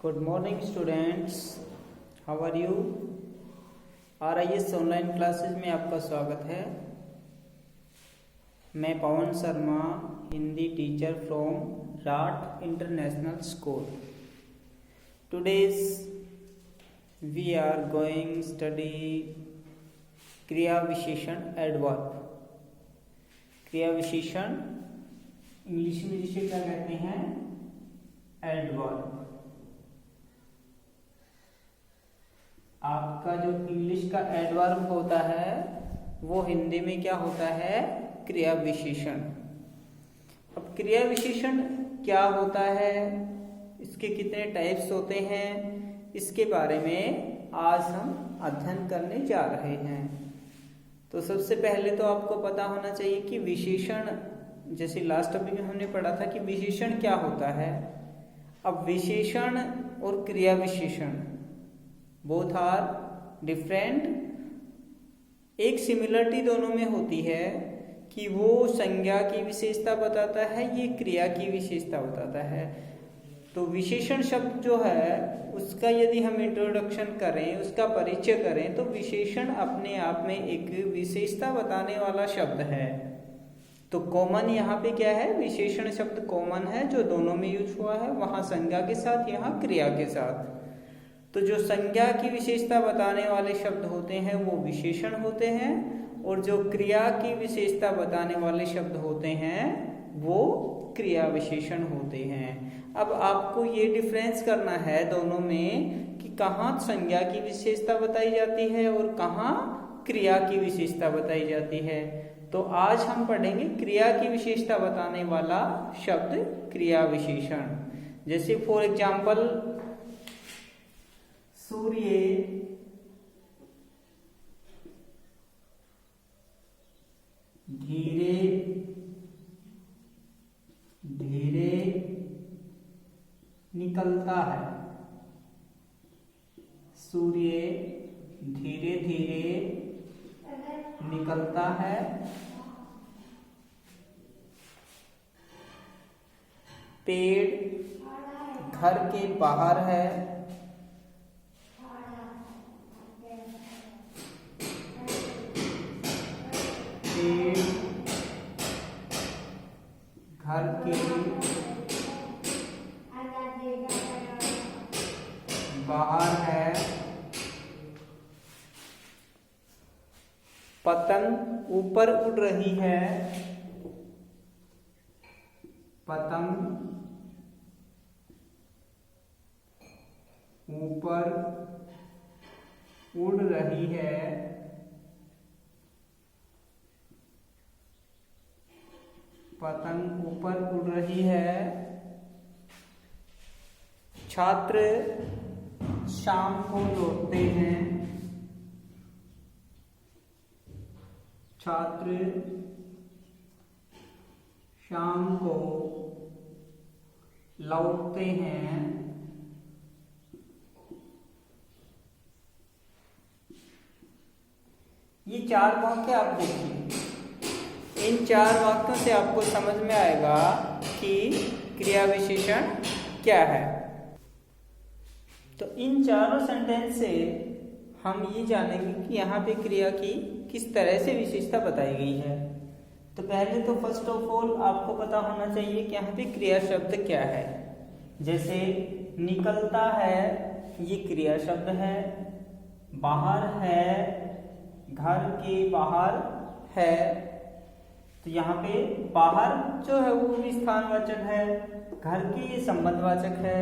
Good morning students, how are you. RIS online classes में आपका स्वागत है। मैं Pawan Sharma, Hindi teacher from Rath international school. Today's we are going study क्रिया विशेषण एडवर्ब। क्रिया विशेषण इंग्लिश में जिसे क्या कहते हैं, एडवर्ब। आपका जो इंग्लिश का एडवर्ब होता है वो हिंदी में क्या होता है, क्रिया विशेषण। अब क्रिया विशेषण क्या होता है, इसके कितने टाइप्स होते हैं, इसके बारे में आज हम अध्ययन करने जा रहे हैं। तो सबसे पहले तो आपको पता होना चाहिए कि विशेषण, जैसे लास्ट टॉपिक में हमने पढ़ा था कि विशेषण क्या होता है। अब विशेषण और क्रिया विशेषण बोथ आर डिफरेंट। एक सिमिलरिटी दोनों में होती है कि वो संज्ञा की विशेषता बताता है, ये क्रिया की विशेषता बताता है। तो विशेषण शब्द जो है उसका यदि हम इंट्रोडक्शन करें, उसका परिचय करें, तो विशेषण अपने आप में एक विशेषता बताने वाला शब्द है। तो कॉमन यहाँ पे क्या है, विशेषण शब्द कॉमन है जो दोनों में यूज हुआ है, वहां संज्ञा के साथ, यहाँ क्रिया के साथ। तो जो संज्ञा की विशेषता बताने वाले शब्द होते हैं वो विशेषण होते हैं, और जो क्रिया की विशेषता बताने वाले शब्द होते हैं वो क्रिया विशेषण होते हैं। अब आपको ये डिफरेंस करना है दोनों में कि कहाँ संज्ञा की विशेषता बताई जाती है और कहाँ क्रिया की विशेषता बताई जाती है। तो आज हम पढ़ेंगे क्रिया की विशेषता बताने वाला शब्द क्रिया विशेषण। जैसे फॉर एग्जाम्पल, सूर्य धीरे धीरे निकलता है। सूर्य धीरे धीरे निकलता है। पेड़ घर के बाहर है। पेड़ घर के बाहर है। पतंग ऊपर उड़ रही है। पतंग ऊपर उड़ रही है। पतंग ऊपर उड़ रही है। छात्र शाम को लौटते हैं। छात्र शाम को लौटते हैं। ये चार वाक्य आप देखिए। इन चार वाक्यों से आपको समझ में आएगा कि क्रिया विशेषण क्या है। तो इन चारों सेंटेंस से हम ये जानेंगे कि यहाँ पे क्रिया की किस तरह से विशेषता बताई गई है। तो पहले तो फर्स्ट ऑफ ऑल आपको पता होना चाहिए कि यहाँ पे क्रिया शब्द क्या है। जैसे निकलता है, ये क्रिया शब्द है। बाहर है, घर के बाहर है। तो यहाँ पे बाहर जो है वो भी स्थानवाचक है, घर के ये संबंधवाचक है।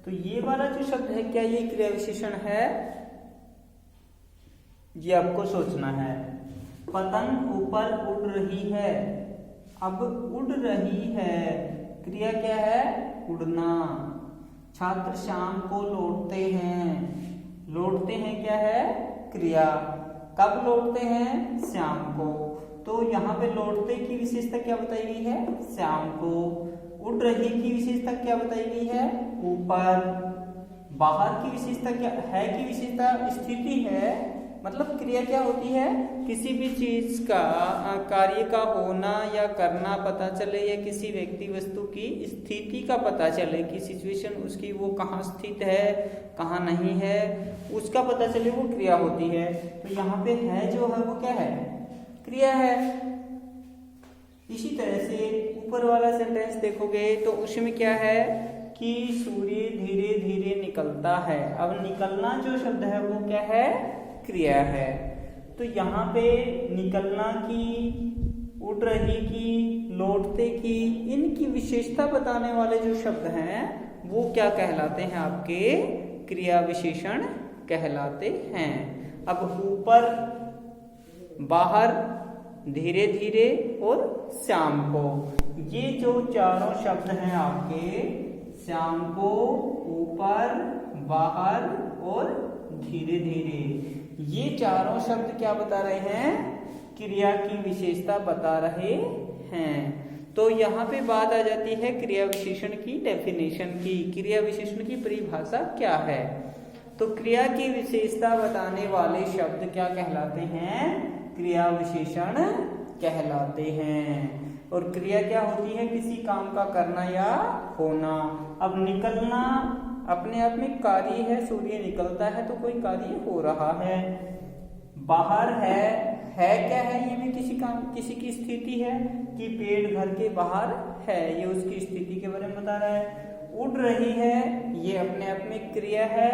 तो ये वाला जो शब्द है, क्या ये क्रिया विशेषण है, ये आपको सोचना है। पतंग ऊपर उड़ रही है। अब उड़ रही है, क्रिया क्या है, उड़ना। छात्र शाम को लौटते हैं। लौटते हैं क्या है, क्रिया। कब लौटते हैं, शाम को। तो यहाँ पे लौटते की विशेषता क्या बताई गई है, शाम को। उड़ रही की विशेषता क्या बताई गई है, ऊपर। बाहर की विशेषता क्या है, की विशेषता स्थिति है, मतलब क्रिया क्या होती है, किसी भी चीज का कार्य का होना या करना पता चले, या किसी व्यक्ति वस्तु की स्थिति का पता चले कि सिचुएशन उसकी वो कहाँ स्थित है कहाँ नहीं है उसका पता चले, वो क्रिया होती है। तो यहाँ पे है जो है वो क्या है, क्रिया है। इसी तरह से ऊपर वाला सेंटेंस देखोगे तो उसमें क्या है कि सूर्य धीरे धीरे निकलता है। अब निकलना जो शब्द है वो क्या है, क्रिया है। तो यहाँ पे निकलना की, उड़ रही की, लौटते की, इनकी विशेषता बताने वाले जो शब्द हैं वो क्या कहलाते हैं, आपके क्रिया विशेषण कहलाते हैं। अब ऊपर, बाहर, धीरे धीरे और शाम को, ये जो चारों शब्द हैं आपके, शाम को, ऊपर, बाहर और धीरे धीरे, ये चारों शब्द क्या बता रहे हैं, क्रिया की विशेषता बता रहे हैं। तो यहाँ पे बात आ जाती है क्रिया विशेषण की डेफिनेशन की। क्रिया विशेषण की परिभाषा क्या है? तो क्रिया की विशेषता बताने वाले शब्द क्या कहलाते हैं, क्रिया विशेषण कहलाते हैं। और क्रिया क्या होती है, किसी काम का करना या होना। अब निकलना अपने आप में कार्य है, सूर्य निकलता है तो कोई कार्य हो रहा है। बाहर है क्या है, ये भी किसी की स्थिति है कि पेड़ घर के बाहर है, ये उसकी स्थिति के बारे में बता रहा है। उड़ रही है, ये अपने आप में क्रिया है।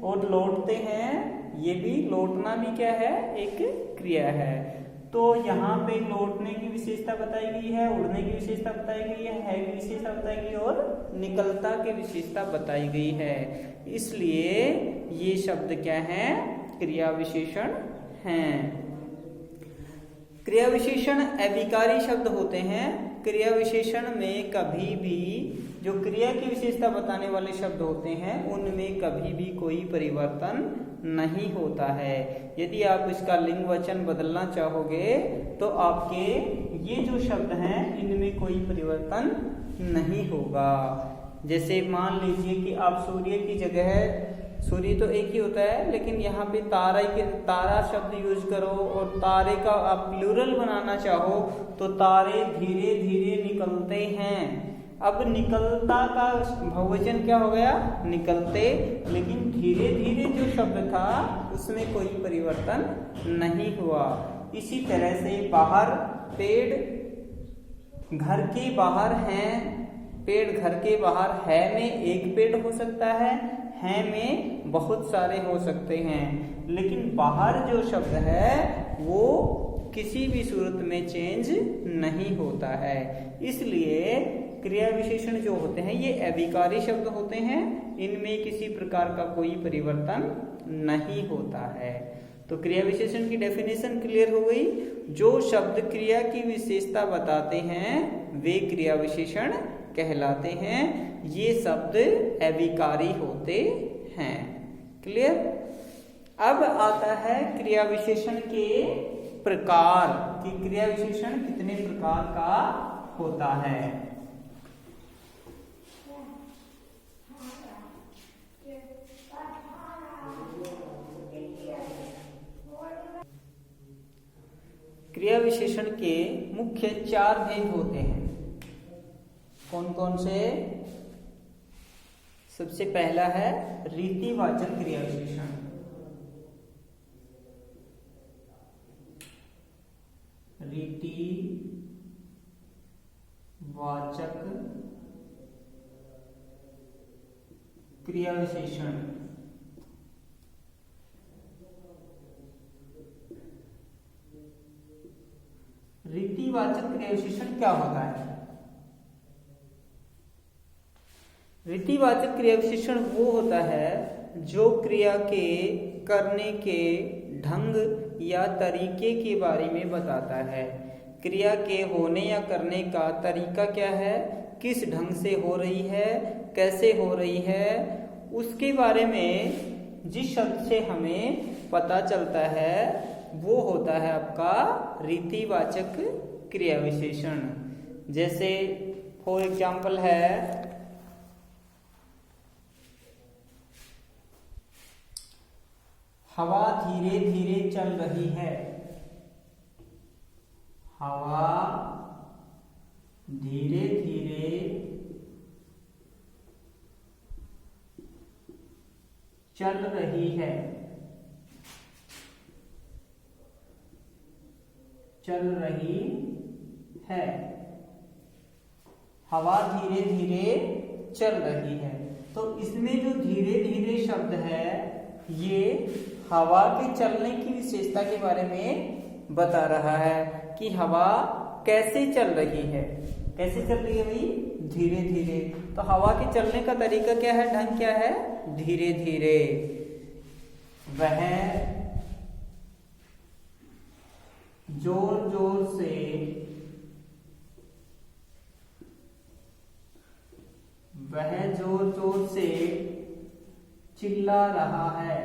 और लौटते हैं, ये भी, लौटना भी क्या है, एक क्रिया है। तो यहाँ पे लौटने की विशेषता बताई गई है, उड़ने की विशेषता बताई गई है की विशेषता बताई गई और निकलता की विशेषता बताई गई है। इसलिए ये शब्द क्या है, क्रिया विशेषण हैं। क्रिया विशेषण अभिकारी शब्द होते हैं। क्रिया विशेषण में कभी भी जो क्रिया की विशेषता बताने वाले शब्द होते हैं उनमें कभी भी कोई परिवर्तन नहीं होता है। यदि आप इसका लिंग वचन बदलना चाहोगे तो आपके ये जो शब्द हैं इनमें कोई परिवर्तन नहीं होगा। जैसे मान लीजिए कि आप सूर्य की जगह, सूर्य तो एक ही होता है, लेकिन यहाँ पे तारा शब्द यूज करो और तारे का आप प्लूरल बनाना चाहो तो तारे धीरे धीरे निकलते हैं। अब निकलता का बहुवचन क्या हो गया, निकलते, लेकिन धीरे धीरे जो शब्द था उसमें कोई परिवर्तन नहीं हुआ। इसी तरह से बाहर, पेड़ घर के बाहर हैं, पेड़ घर के बाहर है में एक पेड़ हो सकता है में बहुत सारे हो सकते हैं, लेकिन बाहर जो शब्द है वो किसी भी सूरत में चेंज नहीं होता है। इसलिए क्रिया विशेषण जो होते हैं ये अभिकारी शब्द होते हैं, इनमें किसी प्रकार का कोई परिवर्तन नहीं होता है। तो क्रिया विशेषण की डेफिनेशन क्लियर हो गई। जो शब्द क्रिया की विशेषता बताते हैं वे क्रिया विशेषण कहलाते हैं। ये शब्द अभिकारी होते हैं। क्लियर? अब आता है क्रिया विशेषण के प्रकार कि क्रिया विशेषण कितने प्रकार का होता है। क्रिया विशेषण के मुख्य 4 भेद होते हैं। कौन कौन से? सबसे पहला है रीतिवाचक क्रिया विशेषण। रीतिवाचक क्रिया विशेषण। रीतिवाचक क्रिया विशेषण क्या होता है? रीतिवाचक क्रिया विशेषण वो होता है जो क्रिया के करने के ढंग या तरीके के बारे में बताता है। क्रिया के होने या करने का तरीका क्या है, किस ढंग से हो रही है, कैसे हो रही है, उसके बारे में जिस शब्द से हमें पता चलता है वो होता है आपका रीतिवाचक क्रिया विशेषण। जैसे फॉर एग्जाम्पल है हवा धीरे धीरे चल रही है। हवा धीरे धीरे चल रही है। चल रही है। हवा धीरे धीरे चल रही है। तो इसमें जो धीरे धीरे शब्द है ये हवा के चलने की विशेषता के बारे में बता रहा है कि हवा कैसे चल रही है। कैसे चल रही है भाई? धीरे धीरे। तो हवा के चलने का तरीका क्या है, ढंग क्या है? धीरे धीरे। वह जोर जोर से चिल्ला रहा है।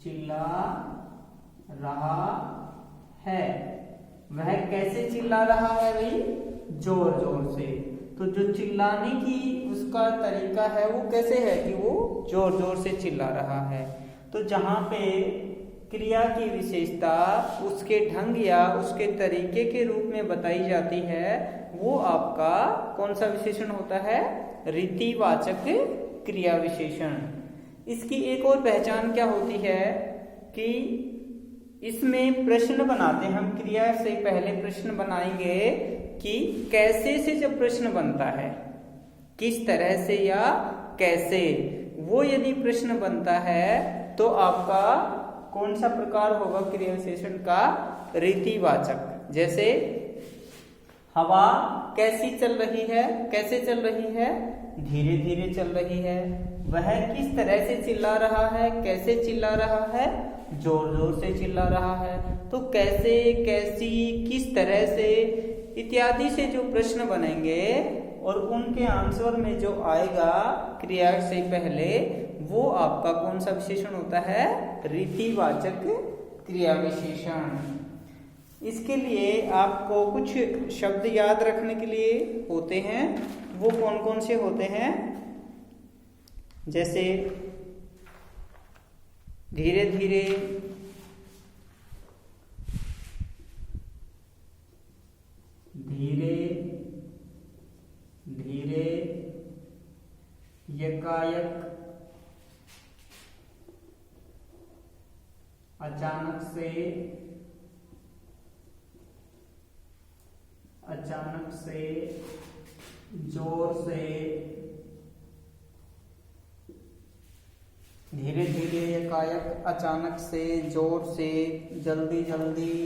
चिल्ला रहा है। वह कैसे चिल्ला रहा है भाई? जोर जोर से। तो जो चिल्लाने की उसका तरीका है वो कैसे है कि वो जोर जोर से चिल्ला रहा है। तो जहां पे क्रिया की विशेषता उसके ढंग या उसके तरीके के रूप में बताई जाती है वो आपका कौन सा विशेषण होता है? रीतिवाचक क्रिया विशेषण। इसकी एक और पहचान क्या होती है कि इसमें प्रश्न बनाते हैं हम। क्रिया से पहले प्रश्न बनाएंगे कि कैसे से जब प्रश्न बनता है, किस तरह से या कैसे, वो यदि प्रश्न बनता है तो आपका कौन सा प्रकार होगा क्रिया विशेषण का? रीतिवाचक। जैसे हवा कैसी चल रही है? कैसे चल रही है? धीरे धीरे चल रही है। वह किस तरह से चिल्ला रहा है? कैसे चिल्ला रहा है? जोर जोर से चिल्ला रहा है। तो कैसे, कैसी, किस तरह से इत्यादि से जो प्रश्न बनेंगे और उनके आंसर में जो आएगा क्रिया से पहले वो आपका कौन सा विशेषण होता है? रीतिवाचक क्रिया विशेषण। इसके लिए आपको कुछ शब्द याद रखने के लिए होते हैं। वो कौन कौन से होते हैं? जैसे धीरे धीरे, धीरे धीरे, यकायक, अचानक से, अचानक से, जोर से, धीरे धीरे, एकाएक, अचानक से, जोर से, जल्दी जल्दी,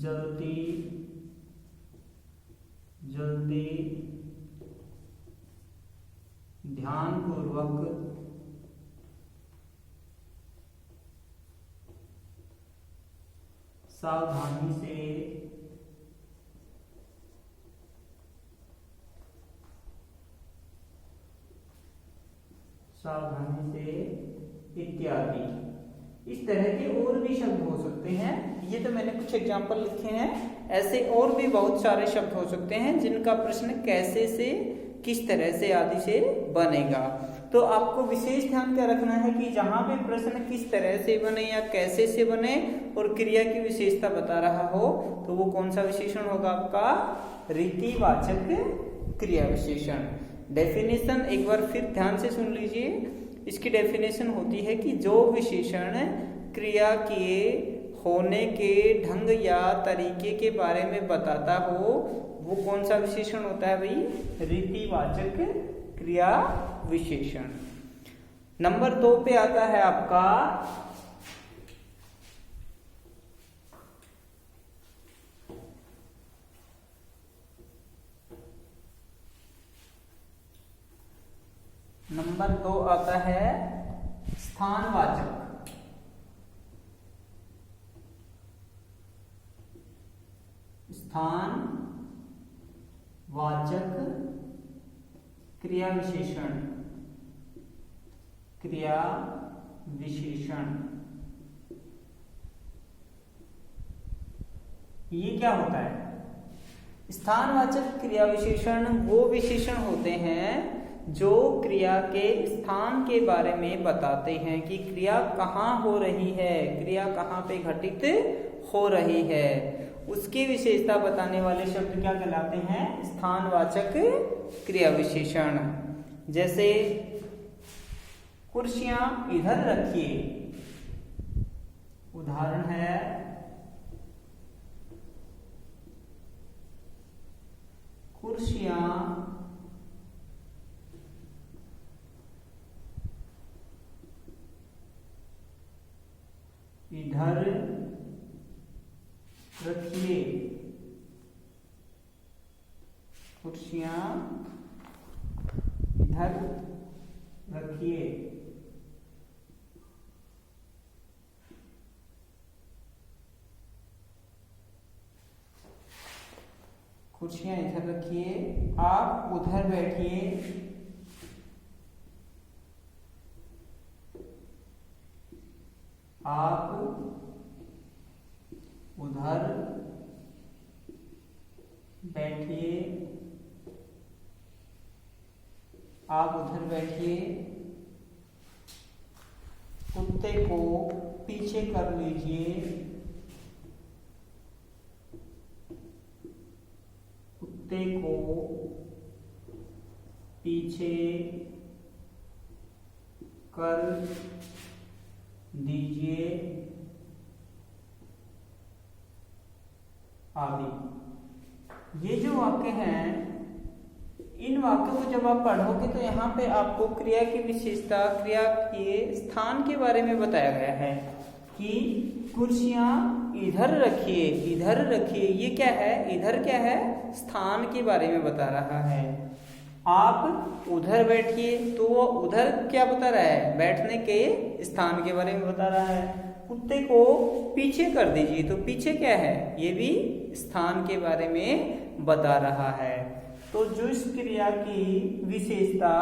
जल्दी जल्दी, ध्यानपूर्वक, सावधानी से, सावधानी से इत्यादि। इस तरह के और भी शब्द हो सकते हैं। ये तो मैंने कुछ एग्जाम्पल लिखे हैं। ऐसे और भी बहुत सारे शब्द हो सकते हैं जिनका प्रश्न कैसे से, किस तरह से आदि से बनेगा। तो आपको विशेष ध्यान क्या रखना है कि जहां पे प्रश्न किस तरह से बने या कैसे से बने और क्रिया की विशेषता बता रहा हो तो वो कौन सा विशेषण होगा? आपका रीतिवाचक क्रिया विशेषण। डेफिनेशन एक बार फिर ध्यान से सुन लीजिए। इसकी डेफिनेशन होती है कि जो विशेषण क्रिया के होने के ढंग या तरीके के बारे में बताता हो वो कौन सा विशेषण होता है भाई? रीतिवाचक क्रिया विशेषण। नंबर 2 पे आता है आपका नंबर 2 आता है स्थानवाचक। स्थानवाचक क्रिया विशेषण। क्रिया विशेषण ये क्या होता है? स्थानवाचक क्रिया विशेषण वो विशेषण होते हैं जो क्रिया के स्थान के बारे में बताते हैं कि क्रिया कहाँ हो रही है, क्रिया कहाँ पे घटित हो रही है, उसकी विशेषता बताने वाले शब्द क्या कहलाते हैं? स्थानवाचक क्रिया विशेषण। जैसे कुर्सियां इधर रखिए, उदाहरण है कुर्सियां इधर रखिए, कुर्सियां इधर रखिए। कुर्सियां इधर रखिए, आप उधर बैठिए। आप उधर बैठिए, आप उधर बैठिए। कुत्ते को पीछे कर लीजिए, कुत्ते को पीछे कर दीजिए आदि। ये जो वाक्य हैं, इन वाक्यों को जब आप पढ़ोगे तो यहाँ पे आपको क्रिया की विशेषता, क्रिया के स्थान के बारे में बताया गया है कि कुर्सियां इधर रखिए, इधर रखिए। ये क्या है? इधर क्या है? स्थान के बारे में बता रहा है। आप उधर बैठिए, तो वो उधर क्या बता रहा है? बैठने के स्थान के बारे में बता रहा है। कुत्ते को पीछे कर दीजिए, तो पीछे क्या है? ये भी स्थान के बारे में बता रहा है। तो जो इस क्रिया की विशेषता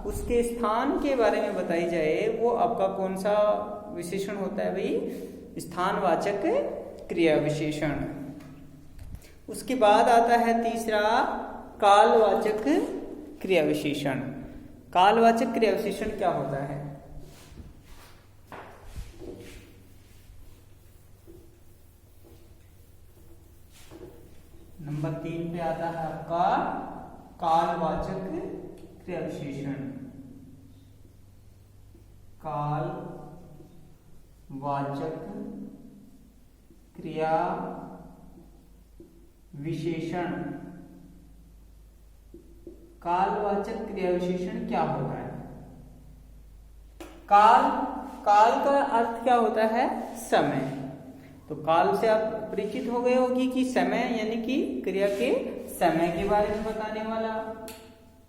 उसके स्थान के बारे में बताई जाए, वो आपका कौन सा विशेषण होता है भाई? स्थानवाचक क्रिया विशेषण। उसके बाद आता है तीसरा, कालवाचक क्रिया विशेषण। कालवाचक क्रिया विशेषण क्या होता है? नंबर 3 पे आता है आपका कालवाचक क्रिया विशेषण। कालवाचक क्रिया विशेषण। कालवाचक क्रिया विशेषण क्या होता है? काल का अर्थ क्या होता है? समय। तो काल से आप परिचित हो गए होगी कि समय यानी कि क्रिया के समय के बारे में बताने वाला।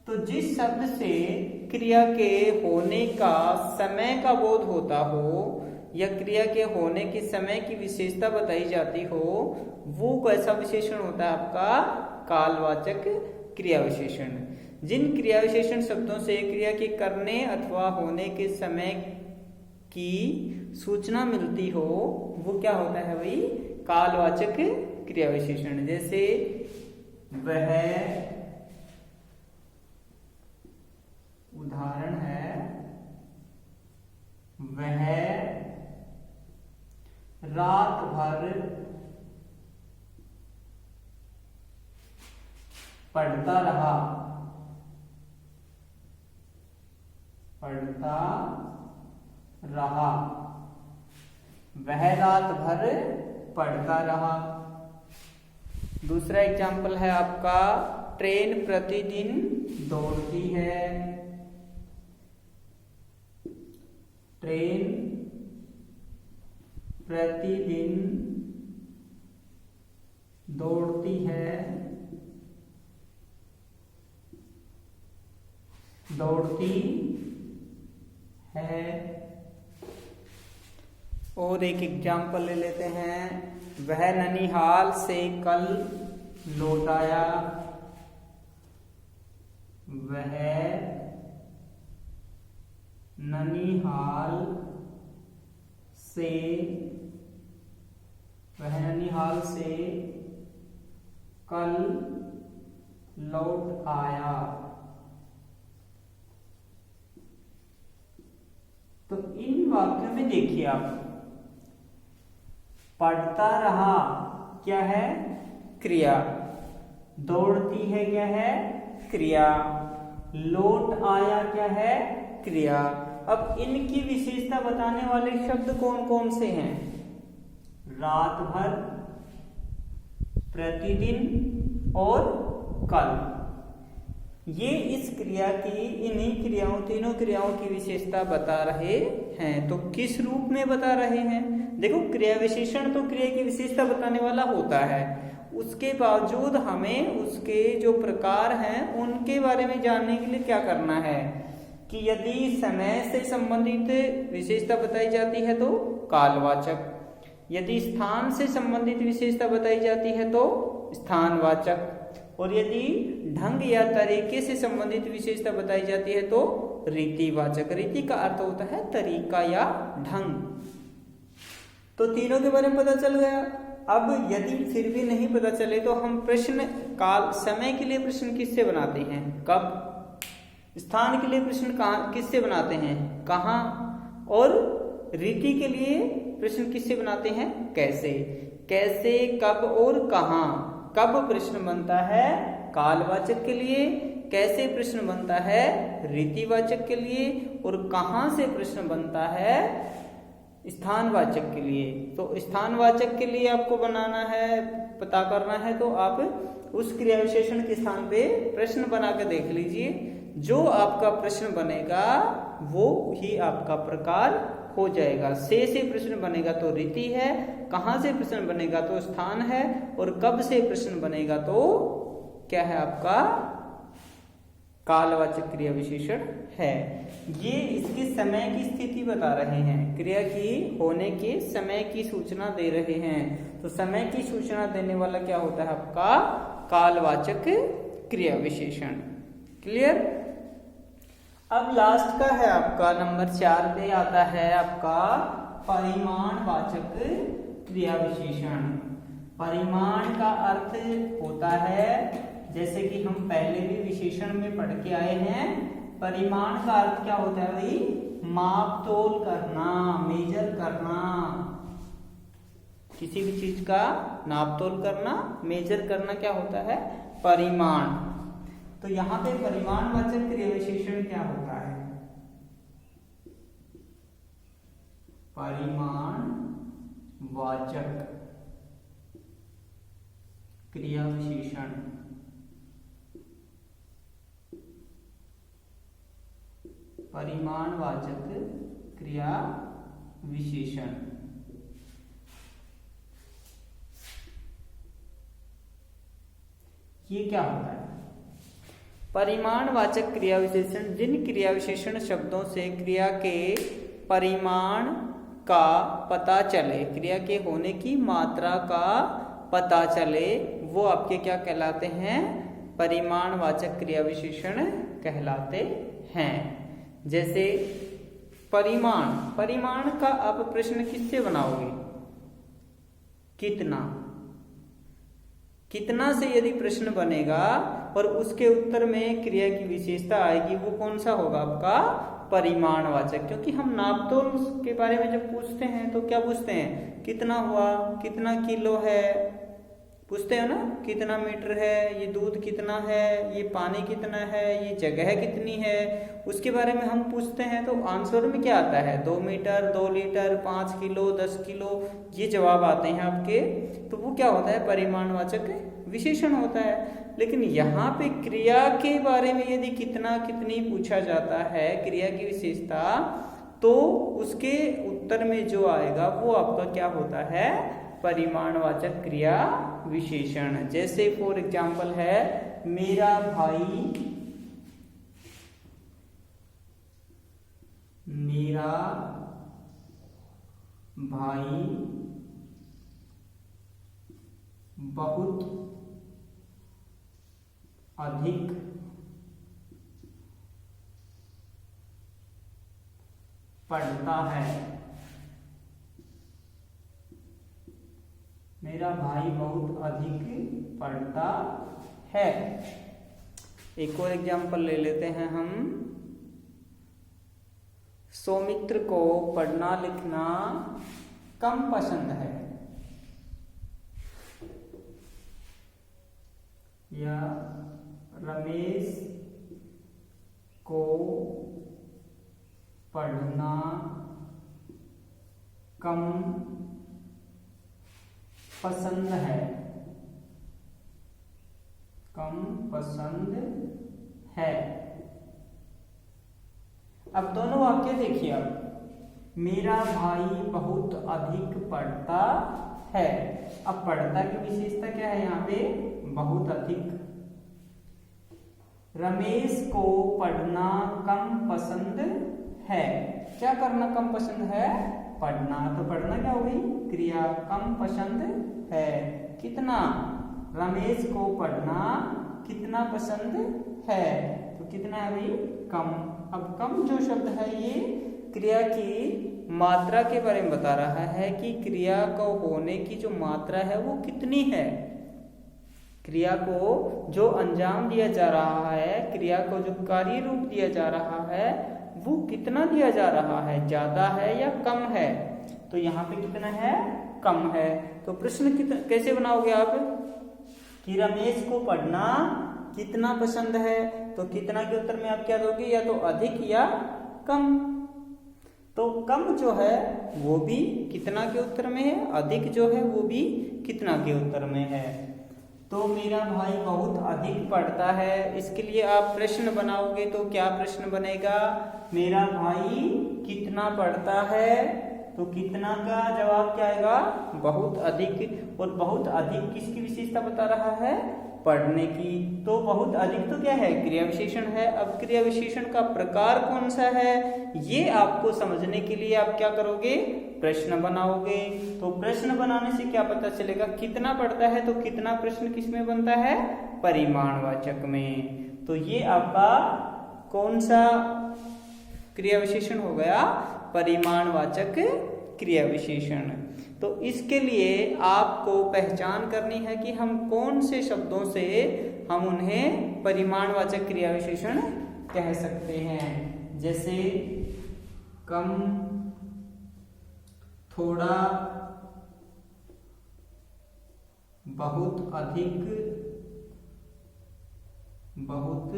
तो जिस शब्द से क्रिया के होने का समय का बोध होता हो या क्रिया के होने के समय की विशेषता बताई जाती हो, वो कैसा विशेषण होता है आपका? कालवाचक क्रिया विशेषण। जिन क्रिया विशेषण शब्दों से क्रिया के करने अथवा होने के समय की सूचना मिलती हो, वो क्या होता है भाई? कालवाचक क्रिया विशेषण। जैसे वह, उदाहरण है वह रात भर पढ़ता रहा, पढ़ता रहा। वह रात भर पढ़ता रहा। दूसरा एग्जाम्पल है आपका, ट्रेन प्रतिदिन दौड़ती है। ट्रेन प्रतिदिन दौड़ती है, दौड़ती है। और एक एग्जाम्पल ले लेते हैं, वह ननिहाल से कल लौट आया। वह ननिहाल से कल लौट आया। तो इन वाक्यों में देखिए आप, पढ़ता रहा क्या है? क्रिया। दौड़ती है क्या है? क्रिया। लौट आया क्या है? क्रिया। अब इनकी विशेषता बताने वाले शब्द कौन कौन से हैं? रात भर, प्रतिदिन और कल। ये इस क्रिया की, इन्हीं क्रियाओं, तीनों क्रियाओं की विशेषता बता रहे हैं। तो किस रूप में बता रहे हैं? देखो, क्रिया विशेषण तो क्रिया की विशेषता बताने वाला होता है, उसके बावजूद हमें उसके जो प्रकार हैं उनके बारे में जानने के लिए क्या करना है कि यदि समय से संबंधित विशेषता बताई जाती है तो कालवाचक, यदि स्थान से संबंधित विशेषता बताई जाती है तो स्थानवाचक, और यदि ढंग या तरीके से संबंधित विशेषता बताई जाती है तो रीतिवाचक। रीति का अर्थ होता है तरीका या ढंग। तो तीनों के बारे में पता चल गया। अब यदि फिर भी नहीं पता चले तो हम प्रश्न काल, समय के लिए प्रश्न किससे बनाते हैं? कब। स्थान के लिए प्रश्न कहाँ, किससे बनाते हैं? कहाँ। और रीति के लिए प्रश्न किससे बनाते हैं? कैसे। कैसे, कब और कहाँ। कब प्रश्न बनता है कालवाचक के लिए, कैसे प्रश्न बनता है रीतिवाचक के लिए, और कहाँ से प्रश्न बनता है स्थानवाचक के लिए। तो स्थानवाचक के लिए आपको बनाना है, पता करना है, तो आप उस क्रिया विशेषण के स्थान पे प्रश्न बना के देख लीजिए। जो आपका प्रश्न बनेगा वो ही आपका प्रकार हो जाएगा। से प्रश्न बनेगा तो रीति है, कहाँ से प्रश्न बनेगा तो स्थान है, और कब से प्रश्न बनेगा तो क्या है आपका कालवाचक क्रिया विशेषण है। ये इसके समय की स्थिति बता रहे हैं, क्रिया की होने के समय की सूचना दे रहे हैं। तो समय की सूचना देने वाला क्या होता है आपका कालवाचक क्रिया विशेषण। क्लियर। अब लास्ट का है आपका नंबर 4 पे आता है आपका परिमाणवाचक क्रिया विशेषण। परिमाण का अर्थ होता है, जैसे कि हम पहले भी विशेषण में पढ़ के आए हैं, परिमाण का अर्थ क्या होता है भाई? माप तोल करना, मेजर करना, किसी भी चीज का नाप तोल करना, मेजर करना क्या होता है? परिमाण। तो यहाँ पे परिमाणवाचक क्रिया विशेषण क्या होता है? परिमाणवाचक क्रिया विशेषण। परिमाणवाचक क्रिया विशेषण ये क्या होता है? परिमाणवाचक क्रिया विशेषण जिन क्रिया विशेषण शब्दों से क्रिया के परिमाण का पता चले, क्रिया के होने की मात्रा का पता चले, वो आपके क्या कहलाते हैं? परिमाणवाचक क्रिया विशेषण कहलाते हैं। जैसे परिमाण, परिमाण का आप प्रश्न किससे बनाओगे? कितना। कितना से यदि प्रश्न बनेगा और उसके उत्तर में क्रिया की विशेषता आएगी, वो कौन सा होगा आपका? परिमाणवाचक। क्योंकि हम नापतोल के बारे में जब पूछते हैं तो क्या पूछते हैं? कितना हुआ, कितना किलो है, पूछते हैं ना, कितना मीटर है, ये दूध कितना है, ये पानी कितना है, ये जगह कितनी है, उसके बारे में हम पूछते हैं। तो आंसर में क्या आता है? 2 मीटर, 2 लीटर, 5 किलो, 10 किलो, ये जवाब आते हैं आपके। तो वो क्या होता है? परिमाणवाचक विशेषण होता है। लेकिन यहाँ पे क्रिया के बारे में यदि कितना, कितनी पूछा जाता है, क्रिया की विशेषता, तो उसके उत्तर में जो आएगा वो आपका क्या होता है? परिमाणवाचक क्रिया विशेषण। जैसे फॉर एग्जाम्पल है, मेरा भाई बहुत अधिक पढ़ता है। मेरा भाई बहुत अधिक पढ़ता है। एक और एग्जाम्पल ले लेते हैं हम, सौमित्र को पढ़ना लिखना कम पसंद है, या रमेश को पढ़ना कम पसंद है, कम पसंद है। अब दोनों वाक्य देखिए आप, मेरा भाई बहुत अधिक पढ़ता है। अब पढ़ता की विशेषता क्या है यहाँ पे, बहुत अधिक। रमेश को पढ़ना कम पसंद है, क्या करना कम पसंद है, पढ़ना। तो पढ़ना क्या हो गई, क्रिया। कम पसंद है कितना, रमेश को पढ़ना कितना पसंद है, तो कितना है भाई, कम। अब कम जो शब्द है ये क्रिया की मात्रा के बारे में बता रहा है कि क्रिया को होने की जो मात्रा है वो कितनी है। क्रिया को जो अंजाम दिया जा रहा है, क्रिया को जो कार्य रूप दिया जा रहा है, वो कितना दिया जा रहा है, ज्यादा है या कम है। तो यहाँ पे कितना है, कम है। तो प्रश्न कैसे बनाओगे आप कि रमेश को पढ़ना कितना पसंद है, तो कितना के उत्तर में आप क्या दोगे, या तो अधिक या कम। तो कम जो है वो भी कितना के उत्तर में है, अधिक जो है वो भी कितना के उत्तर में है। तो मेरा भाई बहुत अधिक पढ़ता है, इसके लिए आप प्रश्न बनाओगे तो क्या प्रश्न बनेगा, मेरा भाई कितना पढ़ता है, तो कितना का जवाब क्या आएगा, बहुत अधिक। और बहुत अधिक किसकी विशेषता बता रहा है, पढ़ने की। तो बहुत अधिक तो क्या है, क्रिया विशेषण है। अब क्रिया विशेषण का प्रकार कौन सा है, ये आपको समझने के लिए आप क्या करोगे, प्रश्न बनाओगे। तो प्रश्न बनाने से क्या पता चलेगा, कितना पढ़ता है, तो कितना प्रश्न किस में बनता है, परिमाणवाचक में। तो ये आपका कौन सा क्रिया विशेषण हो गया, परिमाणवाचक क्रिया विशेषण। तो इसके लिए आपको पहचान करनी है कि हम कौन से शब्दों से हम उन्हें परिमाणवाचक क्रिया विशेषण कह सकते हैं। जैसे कम, थोड़ा, बहुत अधिक, बहुत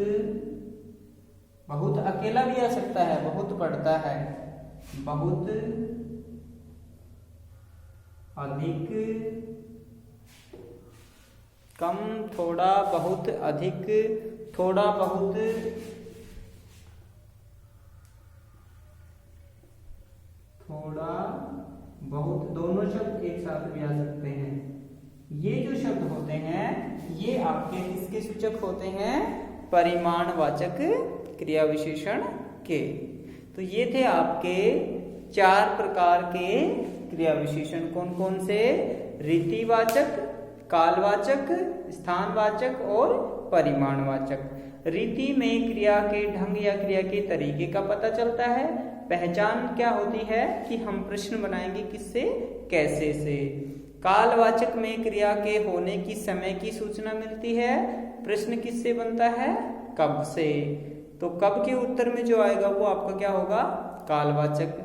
अकेला भी आ सकता है, बहुत पढ़ता है, बहुत अधिक, कम, थोड़ा, बहुत अधिक, थोड़ा बहुत, थोड़ा बहुत, दोनों शब्द एक साथ भी आ सकते हैं। ये जो शब्द होते हैं ये आपके किसके सूचक होते हैं, परिमाणवाचक क्रिया विशेषण के। तो ये थे आपके 4 प्रकार के क्रिया विशेषण। कौन कौन से, रीतिवाचक, कालवाचक, स्थानवाचक और परिमाणवाचक। रीति में क्रिया के ढंग या क्रिया के तरीके का पता चलता है। पहचान क्या होती है कि हम प्रश्न बनाएंगे किससे, कैसे से। कालवाचक में क्रिया के होने की समय की सूचना मिलती है। प्रश्न किससे बनता है, कब से। तो कब के उत्तर में जो आएगा वो आपका क्या होगा, कालवाचक।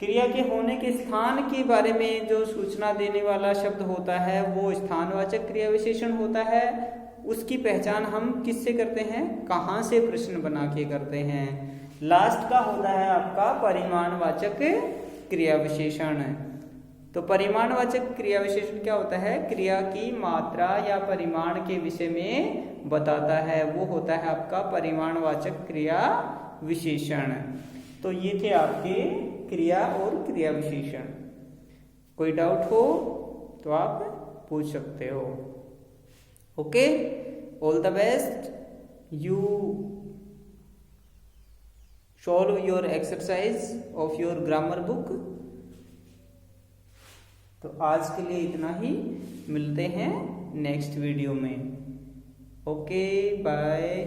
क्रिया के होने के स्थान के बारे में जो सूचना देने वाला शब्द होता है वो स्थानवाचक क्रिया विशेषण होता है। उसकी पहचान हम किससे करते हैं, कहाँ से प्रश्न बना के करते हैं। लास्ट का होता है आपका परिमाणवाचक क्रिया विशेषण। तो परिमाणवाचक क्रिया विशेषण क्या होता है, क्रिया की मात्रा या परिमाण के विषय में बताता है, वो होता है आपका परिमाणवाचक क्रिया विशेषण। तो ये थे आपके क्रिया और क्रिया विशेषण। कोई डाउट हो तो आप पूछ सकते हो। Okay, all the best. You solve your exercise of your grammar book. तो आज के लिए इतना ही, मिलते हैं नेक्स्ट वीडियो में। Okay, bye.